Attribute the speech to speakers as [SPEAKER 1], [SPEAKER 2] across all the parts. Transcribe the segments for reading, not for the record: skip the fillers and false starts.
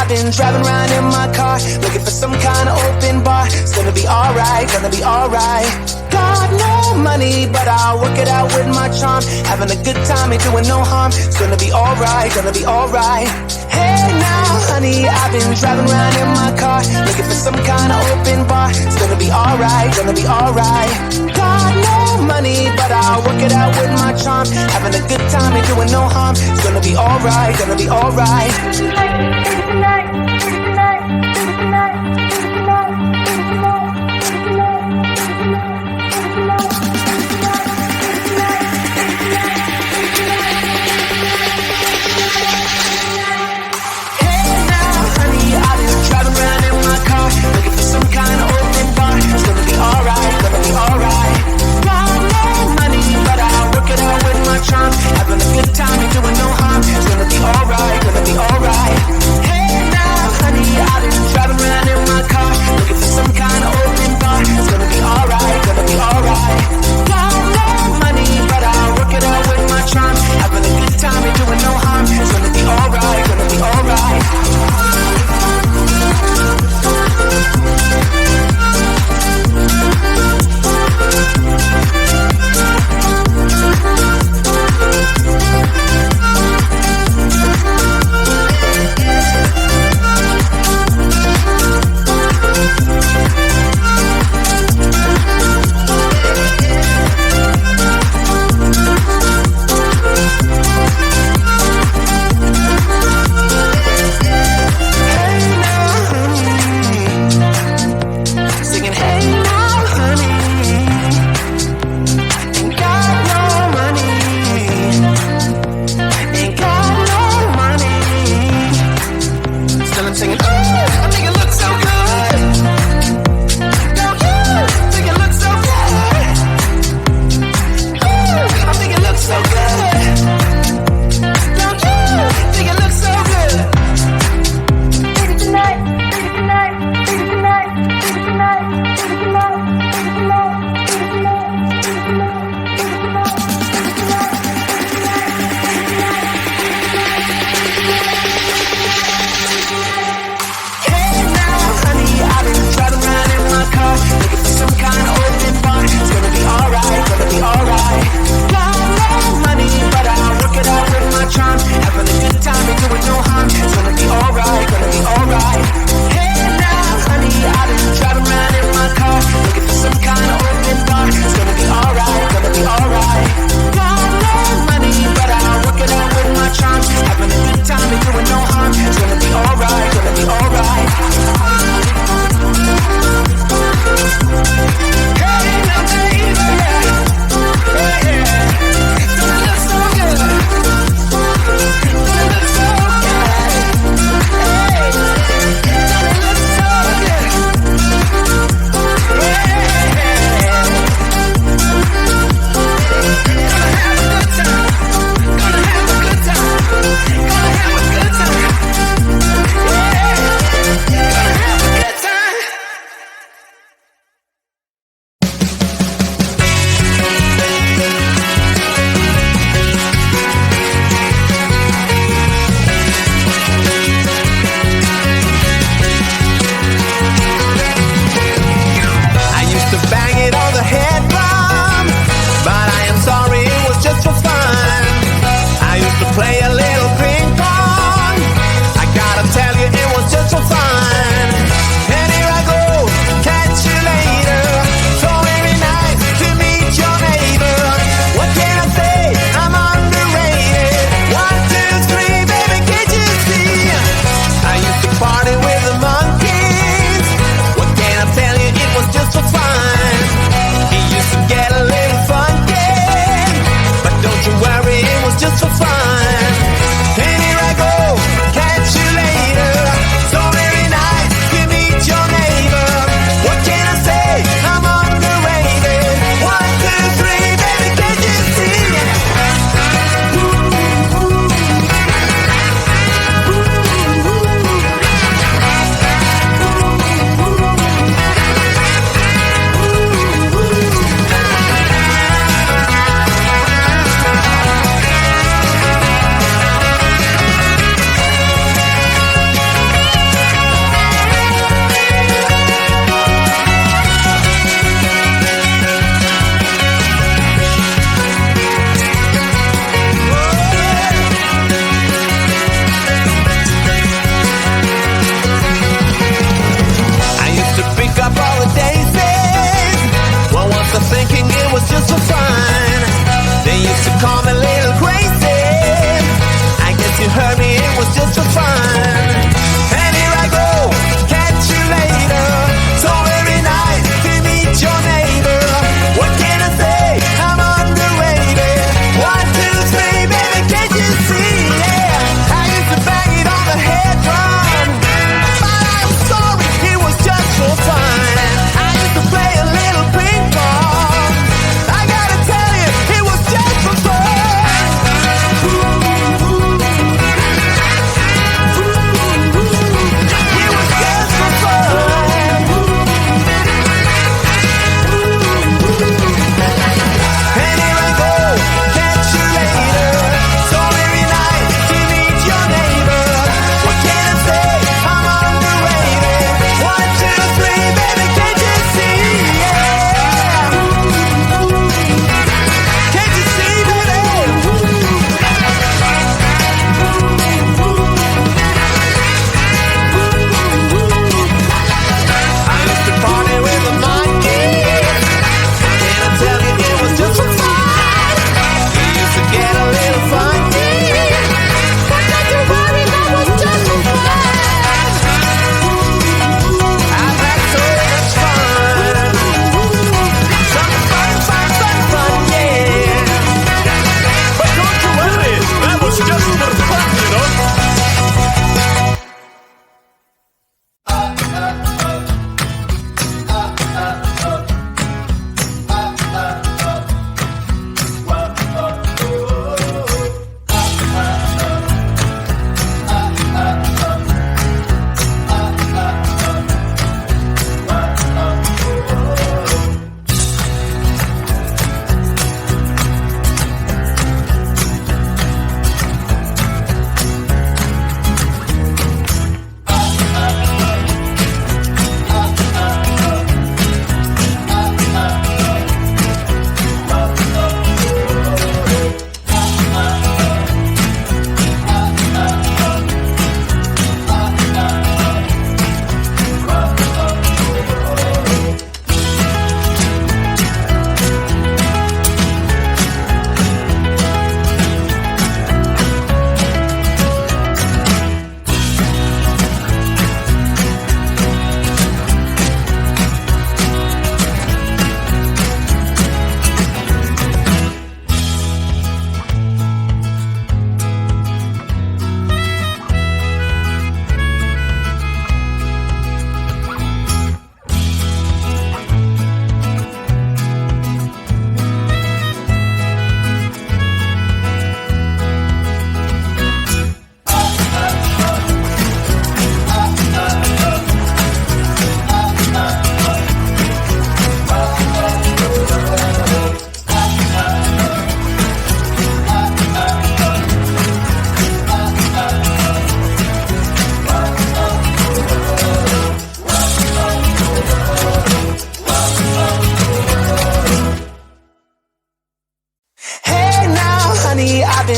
[SPEAKER 1] I've been driving around in my car, looking for some kind of open bar. It's gonna be alright, gonna be alright. Got no money, but I'll work it out with my charm. Having a good time, ain't doing no harm. It's gonna be alright, gonna be alright. Hey now, honey, I've been driving around in my car, looking for some kind of open bar. It's gonna be alright, gonna be alright. Got no money, but I'll work it out with my charm. Having a good time, ain't doing no harm. It's gonna be alright, gonna be alright. Some kind of open bar. It's gonna be alright, gonna be alright. Got no money, but I'll work it out with my charm. Having a good time, ain't doing no harm. It's gonna be alright, gonna be alright. Hey now, honey, I've been driving around in my car, looking for some kind of open bar. It's gonna be alright, gonna be alright. Got no money, but I'll work it out with my charm. Having a good time, ain't doing no harm. It's gonna be alright, gonna be alright.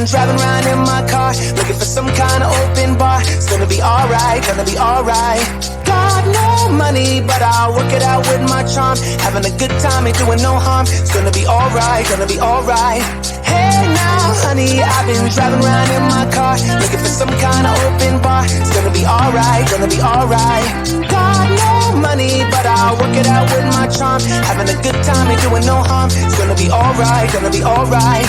[SPEAKER 1] been driving around in my car, looking for some kind of open bar. It's gonna be alright, gonna be alright. Got no money, but I'll work it out with my charm. Having a good time, ain't doing no harm. It's gonna be alright, gonna be alright. Hey now, honey, I've been driving around in my car, looking for some kind of open bar. It's gonna be alright, gonna be alright. Got no money, but I'll work it out with my charm. Having a good time, ain't doing no harm. It's gonna be alright, gonna be alright.